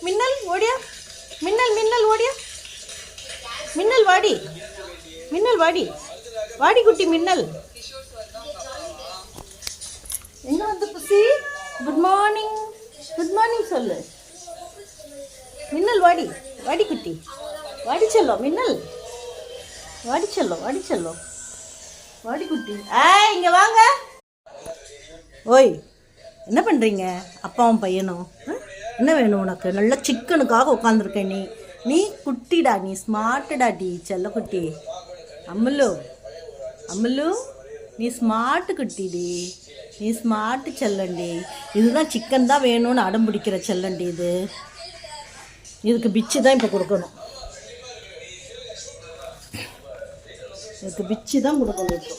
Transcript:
மின்னல் ஓடியா, மின்னல் மின்னல் ஓடியா, மின்னல் வாடி, மின்னல் வாடி, வாடி குட்டி மின்னல். எங்க வந்து புசி? குட் மார்னிங், குட் மார்னிங் சொல்லு. மின்னல் வாடி, வாடி குட்டி, வாடி செல்லம் மின்னல், வாடி செல்லம், வாடி செல்லம், வாடி குட்டி. இங்க வாங்க. ஓய், என்ன பண்ணுறீங்க அப்பாவும் பையனும்? என்ன வேணும் உனக்கு? நல்ல சிக்கனுக்காக உட்காந்துருக்க நீ. நீ குட்டிடா, நீ ஸ்மார்ட்டுடா டி செல்ல குட்டி. அம்முலு, அம்முலு, நீ ஸ்மார்ட்டு குட்டிடி, நீ ஸ்மார்ட்டு செல்லண்டி. இதுதான் சிக்கன் தான் வேணும்னு அடம் பிடிக்கிற செல்லண்டி. இதுக்கு பிச்சு தான் இப்போ கொடுக்கணும், இதுக்கு பிச்சு தான் கொடுக்கணும் இப்போ.